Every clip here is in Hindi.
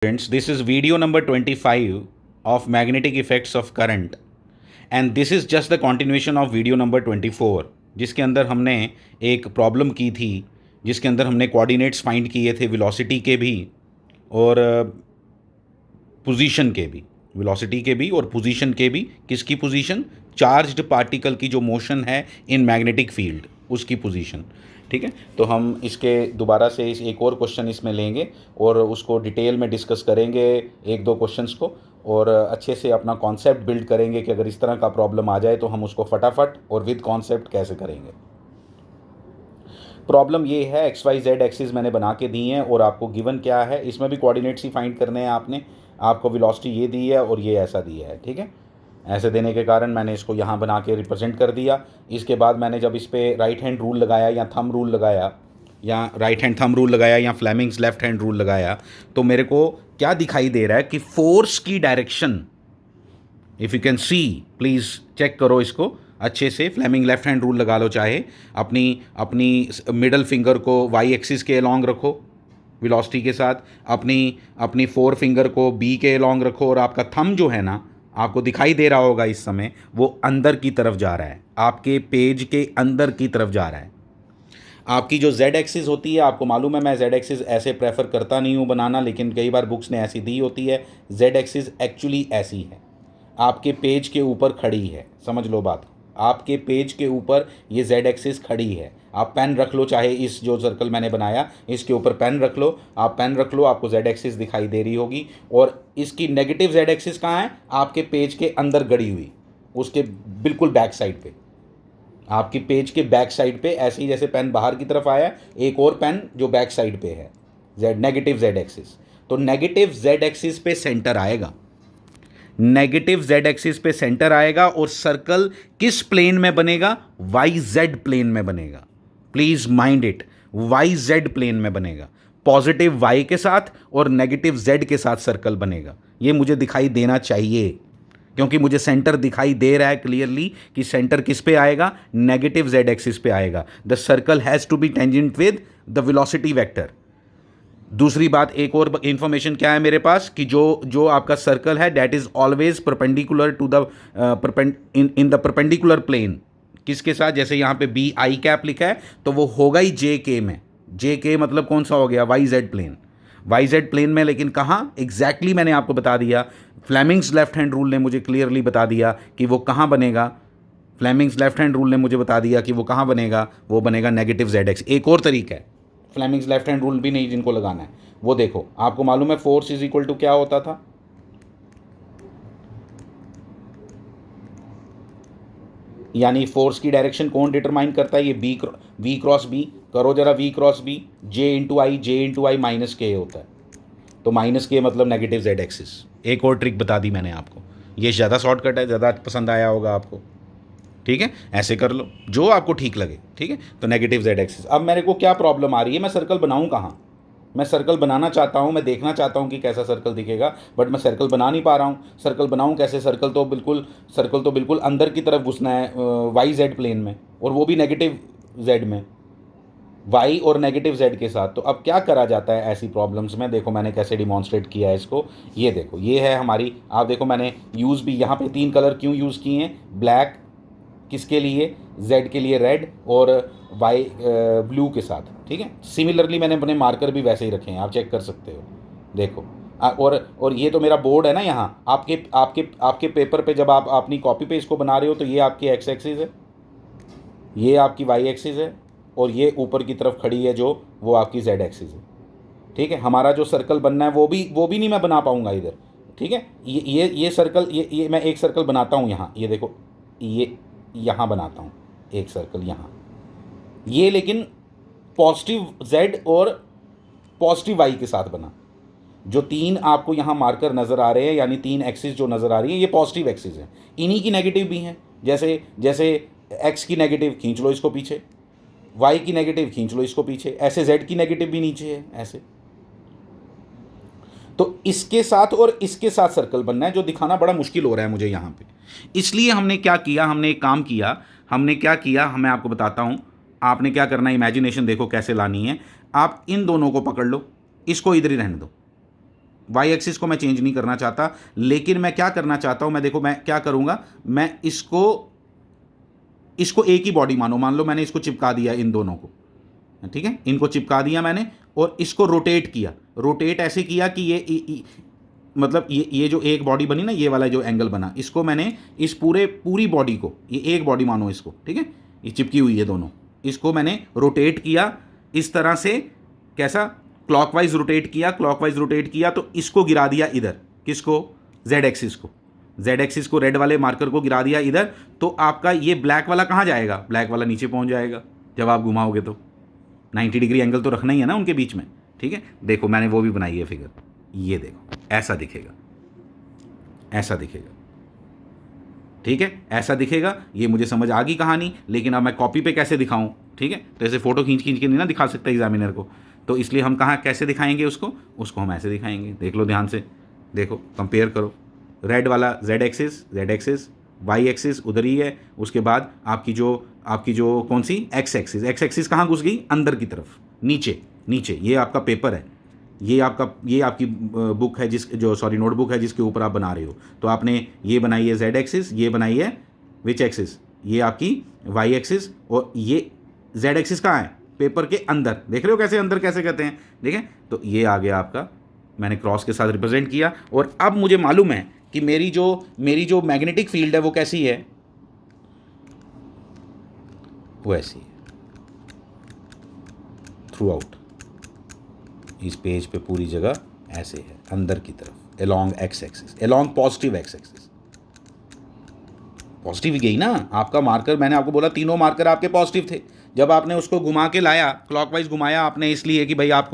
Friends, this is video number 25 of magnetic effects of current and this is just the continuation of video number 24 जिसके अंदर हमने एक प्रॉब्लम की थी जिसके अंदर हमने कोऑर्डिनेट्स फाइंड किए थे वेलोसिटी के भी और पोजीशन के भी, वेलोसिटी के भी और पोजीशन के भी। किसकी पोजीशन? चार्ज्ड पार्टिकल की जो मोशन है इन मैग्नेटिक फील्ड, उसकी पोजीशन। ठीक है, तो हम इसके दोबारा से एक और क्वेश्चन इसमें लेंगे और उसको डिटेल में डिस्कस करेंगे, एक दो क्वेश्चंस को, और अच्छे से अपना कॉन्सेप्ट बिल्ड करेंगे कि अगर इस तरह का प्रॉब्लम आ जाए तो हम उसको फटाफट और विद कॉन्सेप्ट कैसे करेंगे। प्रॉब्लम ये है, एक्स वाई जेड एक्सिस मैंने बना के दी हैं और आपको गिवन क्या है, इसमें भी कोऑर्डिनेट्स ही फाइंड करने हैं आपने। आपको वेलोसिटी ये दी है और ये ऐसा दिया है। ठीक है, ऐसे देने के कारण मैंने इसको यहाँ बना के रिप्रेजेंट कर दिया। इसके बाद मैंने जब इस पर राइट हैंड रूल लगाया या थंब रूल लगाया, या राइट हैंड थंब रूल लगाया या फ्लेमिंग्स लेफ्ट हैंड रूल लगाया, तो मेरे को क्या दिखाई दे रहा है कि फोर्स की direction, if you can see, please check करो इसको अच्छे से। फ्लेमिंग लेफ्ट हैंड रूल लगा लो, चाहे अपनी मिडल फिंगर को वाई एक्सिस के अलॉन्ग रखो वेलोसिटी के साथ, अपनी फोर फिंगर को बी के अलॉन्ग रखो, और आपका थंब जो है ना, आपको दिखाई दे रहा होगा इस समय, वो अंदर की तरफ जा रहा है, आपके पेज के अंदर की तरफ जा रहा है। आपकी जो जेड एक्सिस होती है, आपको मालूम है मैं जेड एक्सिस ऐसे प्रेफर करता नहीं हूँ बनाना, लेकिन कई बार बुक्स ने ऐसी दी होती है। जेड एक्सिस एक्चुअली ऐसी है, आपके पेज के ऊपर खड़ी है, समझ लो बात। आपके पेज के ऊपर ये जेड एक्सिस खड़ी है। आप पेन रख लो, चाहे इस जो सर्कल मैंने बनाया इसके ऊपर पेन रख लो, आप पेन रख लो, आपको जेड एक्सिस दिखाई दे रही होगी। और इसकी नेगेटिव जेड एक्सिस कहाँ है? आपके पेज के अंदर गड़ी हुई, उसके बिल्कुल बैक साइड पे, आपके पेज के बैक साइड पे। ऐसे ही जैसे पेन बाहर की तरफ आया, एक और पेन जो बैक साइड पे है, जेड नेगेटिव जेड एक्सिस। तो नेगेटिव जेड एक्सिस पे सेंटर आएगा, नेगेटिव जेड एक्सिस पे सेंटर आएगा, और सर्कल किस प्लेन में बनेगा? वाई जेड प्लेन में बनेगा। Please mind it, Y Z plane में बनेगा। पॉजिटिव वाई के साथ और नेगेटिव जेड के साथ सर्कल बनेगा। ये मुझे दिखाई देना चाहिए, क्योंकि मुझे सेंटर दिखाई दे रहा है क्लियरली कि सेंटर किस पे आएगा? नेगेटिव जेड एक्सिस पे आएगा। The circle has to be tangent with the velocity vector. दूसरी बात, एक और इंफॉर्मेशन क्या है मेरे पास, कि जो आपका सर्कल है that is always perpendicular to the in the perpendicular plane. किसके साथ? जैसे यहाँ पे बी आई कैप लिखा है, तो वो होगा ही जे के में। जे के मतलब कौन सा हो गया? Y Z plane. Y Z plane में, लेकिन कहाँ एग्जैक्टली मैंने आपको बता दिया। फ्लेमिंग्स लेफ्ट हैंड रूल ने मुझे क्लियरली बता दिया कि वो कहाँ बनेगा। फ्लेमिंग्स लेफ्ट हैंड रूल ने मुझे बता दिया कि वो कहाँ बनेगा, वो बनेगा नेगेटिव जेड एक्स। एक और तरीका है, फ्लेमिंग्स लेफ्ट हैंड रूल भी नहीं जिनको लगाना है, वो देखो, आपको मालूम है फोर्स इज इक्वल टू क्या होता था? यानी फोर्स की डायरेक्शन कौन डिटरमाइन करता है? ये वी क्रॉस बी। करो जरा, V cross B, J into I minus K होता है। तो माइनस के मतलब नेगेटिव जेड एक्सिस। एक और ट्रिक बता दी मैंने आपको, ये ज़्यादा शॉर्टकट है, ज़्यादा पसंद आया होगा आपको। ठीक है, ऐसे कर लो जो आपको ठीक लगे। ठीक है, तो नेगेटिव जेड एक्सिस। अब मेरे को क्या प्रॉब्लम आ रही है, मैं सर्कल बनाऊं कहाँ? मैं सर्कल बनाना चाहता हूं, मैं देखना चाहता हूं कि कैसा सर्कल दिखेगा, बट मैं सर्कल बना नहीं पा रहा हूं। सर्कल बनाऊं कैसे? सर्कल तो बिल्कुल अंदर की तरफ घुसना है वाई जेड प्लेन में, और वो भी नेगेटिव जेड में, वाई और नेगेटिव जेड के साथ। तो अब क्या करा जाता है ऐसी प्रॉब्लम्स में? देखो मैंने कैसे डिमॉन्स्ट्रेट किया है इसको। ये देखो, ये है हमारी, आप देखो मैंने यूज़ भी यहाँ पे 3 कलर क्यों यूज़ किए हैं? ब्लैक किसके लिए? जेड के लिए रेड, और वाई ब्लू के साथ। ठीक है, सिमिलरली मैंने अपने मार्कर भी वैसे ही रखे हैं, आप चेक कर सकते हो। देखो और ये तो मेरा बोर्ड है ना, यहाँ आपके आपके आपके पेपर पे जब आप अपनी कॉपी पे इसको बना रहे हो, तो ये आपकी एक्स एक्सिस है, ये आपकी वाई एक्सिस है, और ये ऊपर की तरफ खड़ी है जो, वो आपकी जेड एक्सिस है। ठीक है, हमारा जो सर्कल बनना है वो भी नहीं मैं बना पाऊंगा इधर। ठीक है, ये सर्कल, ये मैं एक सर्कल बनाता हूँ यहाँ, ये देखो, ये यहाँ बनाता हूँ एक सर्कल यहाँ, ये लेकिन पॉजिटिव जेड और पॉजिटिव वाई के साथ बना। जो 3 आपको यहाँ मार्कर नज़र आ रहे हैं, यानी 3 एक्सिस जो नज़र आ रही है, ये पॉजिटिव एक्सिस है। इन्हीं की नेगेटिव भी हैं, जैसे जैसे एक्स की नेगेटिव खींच लो इसको पीछे, वाई की नेगेटिव खींच लो इसको पीछे, ऐसे जेड की नेगेटिव भी नीचे है ऐसे। तो इसके साथ और इसके साथ सर्कल बनना है, जो दिखाना बड़ा मुश्किल हो रहा है मुझे यहाँ पे। इसलिए हमने क्या किया, हमने एक काम किया, हमने क्या किया, मैं आपको बताता हूँ। आपने क्या करना है, इमेजिनेशन देखो कैसे लानी है। आप इन दोनों को पकड़ लो, इसको इधर ही रहने दो, वाई एक्सिस को मैं चेंज नहीं करना चाहता, लेकिन मैं क्या करना चाहता हूँ, मैं देखो मैं क्या करूँगा, मैं इसको एक ही बॉडी मानो, मान लो मैंने इसको चिपका दिया इन दोनों को, ठीक है, इनको चिपका दिया मैंने और इसको रोटेट किया। रोटेट ऐसे किया कि मतलब ये जो एक बॉडी बनी ना, ये वाला जो एंगल बना, इसको मैंने इस पूरी बॉडी को, ये एक बॉडी मानो इसको, ठीक है, ये चिपकी हुई है दोनों, इसको मैंने रोटेट किया इस तरह से। कैसा? क्लॉकवाइज रोटेट किया, क्लॉकवाइज रोटेट किया तो इसको गिरा दिया इधर, किसको? जेड एक्सिस को, जेड एक्सिस को, रेड वाले मार्कर को गिरा दिया इधर। तो आपका ये ब्लैक वाला कहाँ जाएगा? ब्लैक वाला नीचे पहुँच जाएगा जब आप घुमाओगे तो। 90 डिग्री एंगल तो रखना ही है ना उनके बीच में, ठीक है। देखो मैंने वो भी बनाई है फिगर, ये देखो ऐसा दिखेगा, ऐसा दिखेगा, ठीक है, ऐसा दिखेगा। ये मुझे समझ आ गई कहानी, लेकिन अब मैं कॉपी पे कैसे दिखाऊं, ठीक है, तो ऐसे फोटो खींच खींच के नहीं ना दिखा सकता एग्जामिनर को, तो इसलिए हम कहाँ कैसे दिखाएंगे उसको हम ऐसे दिखाएंगे। देख लो ध्यान से, देखो कंपेयर करो, रेड वाला जेड एक्सिस, वाई एक्सिस उधर ही है, उसके बाद आपकी जो कौन सी एक्स एक्सिस कहाँ घुस गई? अंदर की तरफ, नीचे। ये आपका पेपर है, ये आपकी बुक है नोटबुक है जिसके ऊपर आप बना रहे हो। तो आपने ये बनाई है जेड एक्सिस, ये बनाई है विच एक्सिस? ये आपकी वाई एक्सिस, और ये जेड एक्सिस कहाँ है? पेपर के अंदर। देख रहे हो कैसे अंदर कैसे कहते हैं, देखें। तो ये आ गया आपका, मैंने क्रॉस के साथ रिप्रेजेंट किया। और अब मुझे मालूम है कि मेरी जो मैग्नेटिक फील्ड है वो कैसी है, वो ऐसी है थ्रू आउट, इस पेज पे पूरी जगह ऐसे है अंदर की तरफ, along x axis, along positive x axis. Positive गई ना आपका मार्कर, मैंने आपको बोला तीनों मार्कर आपके पॉजिटिव थे। जब आपने उसको घुमा के लाया, क्लॉकवाइज घुमाया आपने, इसलिए कि भाई आप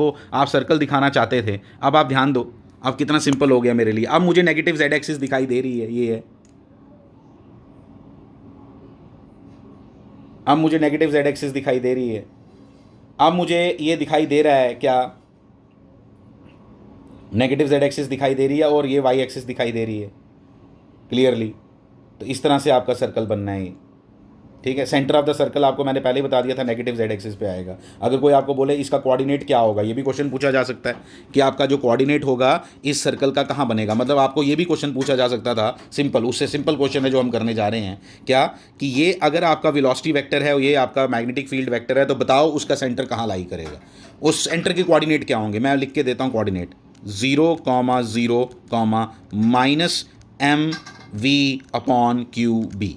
सर्कल दिखाना चाहते थे। अब आप ध्यान दो, अब कितना सिंपल हो गया मेरे लिए। अब मुझे नेगेटिव जेड एक्सिस दिखाई दे रही है, ये है। अब मुझे नेगेटिव जेड एक्सिस दिखाई दे रही है। अब मुझे ये दिखाई दे रहा है क्या? नेगेटिव जेड एक्सिस दिखाई दे रही है और ये वाई एक्सिस दिखाई दे रही है क्लियरली। तो इस तरह से आपका सर्कल बनना है, ठीक है। सेंटर ऑफ द सर्कल आपको मैंने पहले ही बता दिया था, नेगेटिव जेड एक्सिस पे आएगा। अगर कोई आपको बोले इसका कोऑर्डिनेट क्या होगा, ये भी क्वेश्चन पूछा जा सकता है कि आपका जो कोऑर्डिनेट होगा इस सर्कल का कहाँ बनेगा। मतलब आपको ये भी क्वेश्चन पूछा जा सकता था, सिंपल, उससे सिंपल क्वेश्चन है जो हम करने जा रहे हैं, क्या कि ये अगर आपका वेलोसिटी वेक्टर है और ये आपका मैग्नेटिक फील्ड वेक्टर है, तो बताओ उसका सेंटर कहाँ लाई करेगा, उस सेंटर के कोऑर्डिनेट क्या होंगे। मैं लिख के देता हूँ कोऑर्डिनेट, 0,0, -mv/QB,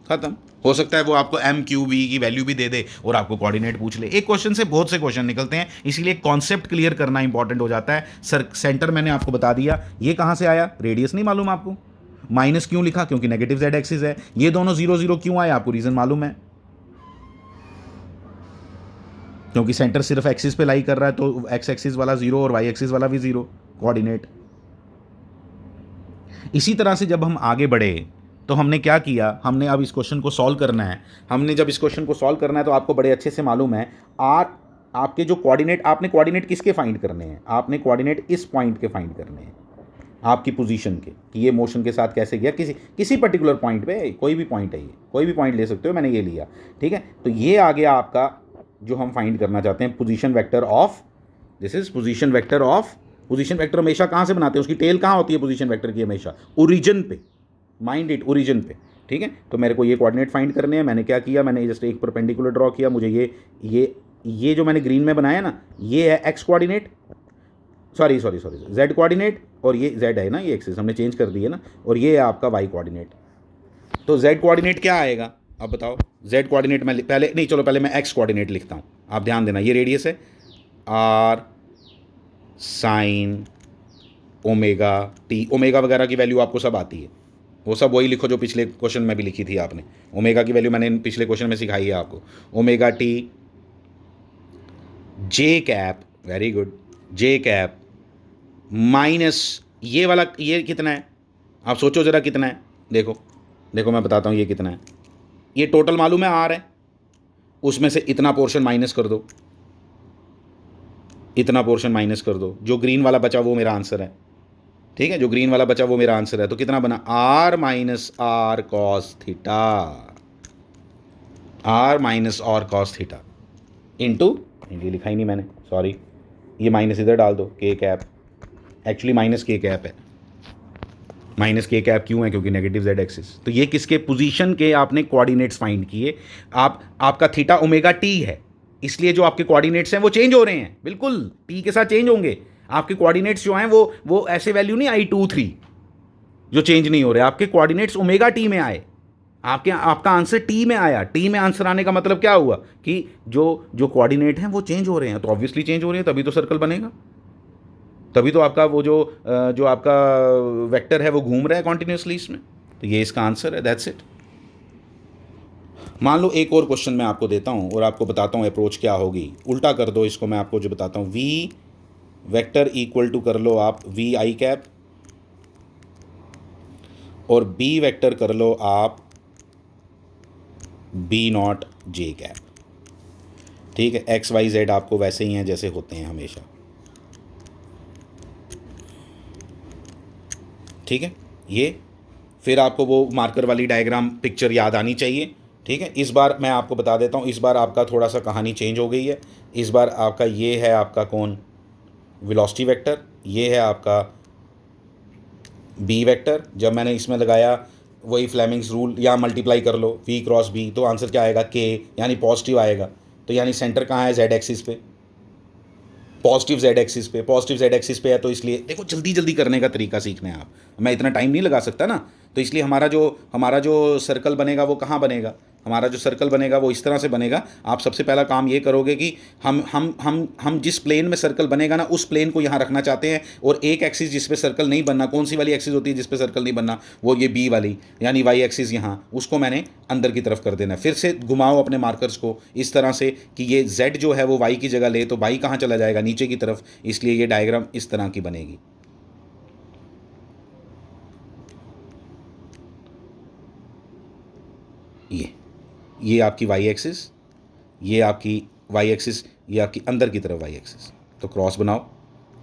खत्म। हो सकता है वो आपको MQB की वैल्यू भी दे दे और आपको कोऑर्डिनेट पूछ ले। एक क्वेश्चन से बहुत से क्वेश्चन निकलते हैं, इसीलिए कॉन्सेप्ट क्लियर करना इंपॉर्टेंट हो जाता है। सेंटर मैंने आपको बता दिया, ये कहाँ से आया, रेडियस नहीं मालूम आपको, माइनस क्यों लिखा, क्योंकि नेगेटिव जेड एक्सिस है। ये दोनों 0 0 क्यों आए, आपको रीजन मालूम है, क्योंकि सेंटर सिर्फ एक्सिस पे लाई कर रहा है, तो एक्स एक्सिस वाला 0 और वाई एक्सिस वाला भी 0 कोऑर्डिनेट। इसी तरह से जब हम आगे बढ़े तो हमने क्या किया, हमने अब इस क्वेश्चन को सॉल्व करना है। हमने जब इस क्वेश्चन को सॉल्व करना है तो आपको बड़े अच्छे से मालूम है, आपके जो कोऑर्डिनेट, आपने कोऑर्डिनेट किसके फाइंड करने हैं, आपने कोऑर्डिनेट इस पॉइंट के फाइंड करने हैं, आपकी पोजीशन के, कि ये मोशन के साथ कैसे गया, किसी पर्टिकुलर पॉइंट पे, कोई भी पॉइंट है, ये कोई भी पॉइंट ले सकते हो, मैंने ये लिया, ठीक है। तो ये आ गया आपका जो हम फाइंड करना चाहते हैं, position vector of, this is position vector of. Position vector हमेशा कहाँ से बनाते हैं, उसकी टेल कहाँ होती है पोजीशन वेक्टर की, हमेशा ओरिजिन पे, माइंड इट, ओरिजिन पे, ठीक है। तो मेरे को ये कोऑर्डिनेट फाइंड करने हैं। मैंने क्या किया, मैंने जस्ट एक परपेंडिकुलर ड्रॉ किया। मुझे ये जो मैंने ग्रीन में बनाया ना, ये है x coordinate, sorry Z coordinate, और ये जेड है ना, ये एक्सिस हमने चेंज कर दी है ना, और ये है आपका वाई कोऑर्डिनेट। तो जेड कोऑर्डिनेट क्या आएगा, अब बताओ। जेड कोऑर्डिनेट मैं पहले मैं एक्स कोऑर्डिनेट लिखता हूँ, आप ध्यान देना। ये रेडियस है r sin omega t, omega वगैरह की वैल्यू आपको सब आती है, वो सब वही लिखो जो पिछले क्वेश्चन में भी लिखी थी आपने। ओमेगा की वैल्यू मैंने पिछले क्वेश्चन में सिखाई है आपको। ओमेगा t जे कैप, वेरी गुड, जे कैप माइनस ये वाला, ये कितना है आप सोचो ज़रा कितना है। देखो मैं बताता हूँ ये कितना है। ये टोटल मालूम है r है, उसमें से इतना पोर्शन माइनस कर दो, इतना पोर्शन माइनस कर दो, जो ग्रीन वाला बचा वो मेरा आंसर है, ठीक है। जो ग्रीन वाला बचा वो मेरा आंसर है। तो कितना बना, r minus r cos theta, r minus r cos theta into, ये लिखा ही नहीं मैंने, सॉरी, ये माइनस इधर डाल दो, k कैप एक्चुअली माइनस के कैप है। माइनस के कैप क्यों है? क्योंकि नेगेटिव जेड एक्सिस। तो ये किसके पोजीशन के आपने कोऑर्डिनेट्स फाइंड किए। आपका थीटा ओमेगा टी है, इसलिए जो आपके कोऑर्डिनेट्स हैं वो चेंज हो रहे हैं, बिल्कुल टी के साथ चेंज होंगे। आपके कोऑर्डिनेट्स जो हैं वो ऐसे वैल्यू नहीं आई 2 3 जो चेंज नहीं हो रहे, आपके कोऑर्डिनेट्स ओमेगा टी में आए, आपका आंसर टी में आया। टी में आंसर आने का मतलब क्या हुआ कि जो कोऑर्डिनेट हैं वो चेंज हो रहे हैं, तो ऑब्वियसली चेंज हो रहे हैं, तभी तो सर्कल बनेगा, तभी तो आपका वो जो आपका वेक्टर है वो घूम रहा है कॉन्टिन्यूसली इसमें। तो ये इसका आंसर है, दैट्स इट। मान लो एक और क्वेश्चन मैं आपको देता हूँ और आपको बताता हूँ अप्रोच क्या होगी। उल्टा कर दो इसको, मैं आपको जो बताता हूँ, वी वेक्टर इक्वल टू कर लो आप वी आई कैप, और बी वेक्टर कर लो आप बी नॉट जे कैप। ठीक है, एक्स वाई जेड आपको वैसे ही हैं जैसे होते हैं हमेशा। ठीक है, ये फिर आपको वो मार्कर वाली डायग्राम पिक्चर याद आनी चाहिए। ठीक है, इस बार मैं आपको बता देता हूँ, इस बार आपका थोड़ा सा कहानी चेंज हो गई है। इस बार आपका ये है आपका कौन, वेलोसिटी वेक्टर, ये है आपका बी वेक्टर। जब मैंने इसमें लगाया वही फ्लेमिंग्स रूल, या मल्टीप्लाई कर लो वी क्रॉस बी, तो आंसर क्या आएगा, के, यानी पॉजिटिव आएगा। तो यानी सेंटर कहाँ है, जेड एक्सिस पे, पॉजिटिव जेड एक्सिस पे, पॉजिटिव जेड एक्सिस पे है। तो इसलिए देखो जल्दी जल्दी करने का तरीका सीखना है आप, मैं इतना टाइम नहीं लगा सकता ना। तो इसलिए हमारा जो सर्कल बनेगा वो कहाँ बनेगा, हमारा जो सर्कल बनेगा वो इस तरह से बनेगा। आप सबसे पहला काम ये करोगे कि हम जिस प्लेन में सर्कल बनेगा ना, उस प्लेन को यहाँ रखना चाहते हैं, और एक एक्सिस जिस पे सर्कल नहीं बनना, कौन सी वाली एक्सिस होती है जिस पे सर्कल नहीं बनना, वो ये बी वाली, यानी वाई एक्सिस यहाँ, उसको मैंने अंदर की तरफ कर देना है। फिर से घुमाओ अपने मार्कर्स को इस तरह से कि ये जेड जो है वो वाई की जगह ले, तो वाई कहाँ चला जाएगा, नीचे की तरफ, इसलिए ये डायग्राम इस तरह की बनेगी। ये आपकी वाई एक्सिस, ये आपकी वाई एक्सिस, ये आपकी अंदर की तरफ वाई एक्सिस, तो क्रॉस बनाओ।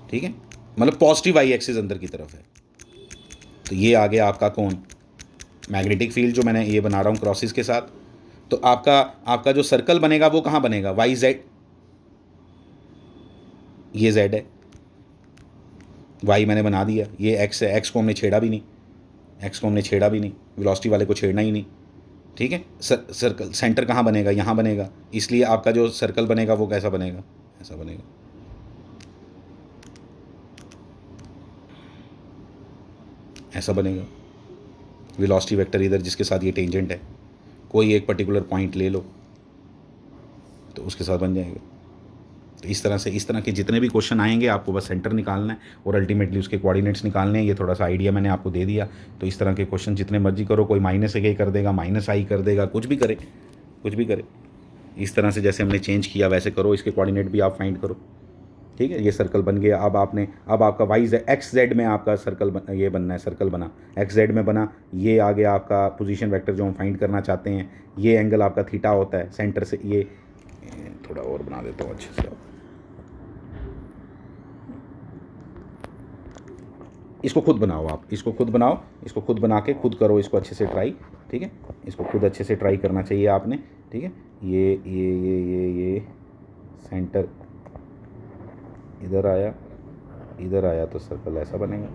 ठीक है, मतलब पॉजिटिव वाई एक्सिस अंदर की तरफ है। तो ये आ गया आपका कौन, मैग्नेटिक फील्ड, जो मैंने ये बना रहा हूँ क्रॉसिस के साथ। तो आपका जो सर्कल बनेगा वो कहाँ बनेगा, वाई जेड, ये जेड है, वाई मैंने बना दिया, ये एक्स है, एक्स को हमने छेड़ा भी नहीं, वेलोसिटी वाले को छेड़ना ही नहीं। ठीक है, सर्कल सेंटर कहाँ बनेगा, यहाँ बनेगा, इसलिए आपका जो सर्कल बनेगा वो कैसा बनेगा, ऐसा बनेगा। ऐसा बनेगा। वेलोसिटी वेक्टर इधर जिसके साथ ये टेंजेंट है, कोई एक पर्टिकुलर पॉइंट ले लो तो उसके साथ बन जाएगा। तो इस तरह के जितने भी क्वेश्चन आएंगे आपको बस सेंटर निकालना है और अल्टीमेटली उसके कोऑर्डिनेट्स निकालने हैं। ये थोड़ा सा आइडिया मैंने आपको दे दिया। तो इस तरह के क्वेश्चन जितने मर्जी करो, कोई माइनस ए कर देगा, माइनस आई कर देगा, कुछ भी करे। इस तरह से जैसे हमने चेंज किया वैसे करो, इसके कोऑर्डिनेट भी आप फाइंड करो। ठीक है, ये सर्कल बन गया। अब आपका वाई जेड एक्स जेड में आपका ये बनना है, सर्कल बना, एक्स जेड में बना। ये आ गया आपका पोजीशन वेक्टर जो हम फाइंड करना चाहते हैं। ये एंगल आपका थीटा होता है सेंटर से। ये थोड़ा और बना देता हूँ अच्छे से, इसको खुद बनाओ आप, इसको खुद बना के खुद करो इसको अच्छे से ट्राई। ठीक है, इसको खुद अच्छे से ट्राई करना चाहिए आपने। ठीक है, ये सेंटर इधर आया तो सर्कल ऐसा बनेगा।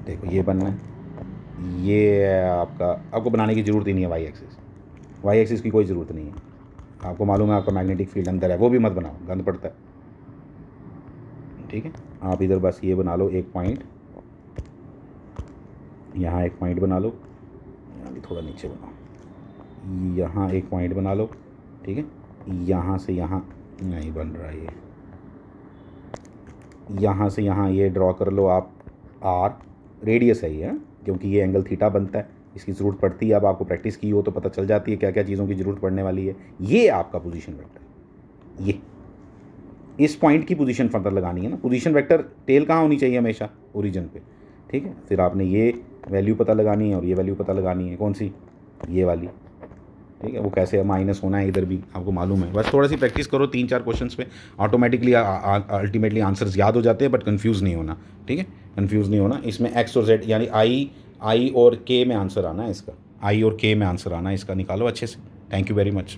देखो ये बनना है, ये आपको बनाने की ज़रूरत ही नहीं है वाई एक्सिस की कोई ज़रूरत नहीं है। आपको मालूम है आपका मैग्नेटिक फील्ड अंदर है, वो भी मत बनाओ, गंद पड़ता है। ठीक है, आप इधर बस ये बना लो एक पॉइंट, यहाँ एक पॉइंट बना लो, यहाँ भी थोड़ा नीचे बनाओ, यहाँ एक पॉइंट बना लो। ठीक है, यहाँ से यहाँ नहीं बन रहा है, यहाँ से यहाँ ये ड्रॉ कर लो आप, आर रेडियस है ये, क्योंकि ये एंगल थीटा बनता है, इसकी ज़रूरत पड़ती है। अब आपको प्रैक्टिस की हो तो पता चल जाती है क्या क्या चीज़ों की ज़रूरत पड़ने वाली है। ये आपका पोजीशन वेक्टर, ये इस पॉइंट की पोजीशन पता लगानी है ना। पोजीशन वेक्टर टेल कहाँ होनी चाहिए, हमेशा ओरिजिन पे। ठीक है, फिर आपने ये वैल्यू पता लगानी है और ये वैल्यू पता लगानी है, कौन सी, ये वाली। ठीक है, वो कैसे माइनस होना है इधर भी आपको मालूम है। बस थोड़ा सी प्रैक्टिस करो 3-4 क्वेश्चंस पे, ऑटोमेटिकली अल्टीमेटली आंसर्स याद हो जाते हैं। बट कंफ्यूज नहीं होना। ठीक है, कंफ्यूज नहीं होना। इसमें एक्स और जेड यानी आई और के में आंसर आना है इसका, आई और के में आंसर आना है इसका, निकालो अच्छे से। Thank you very much.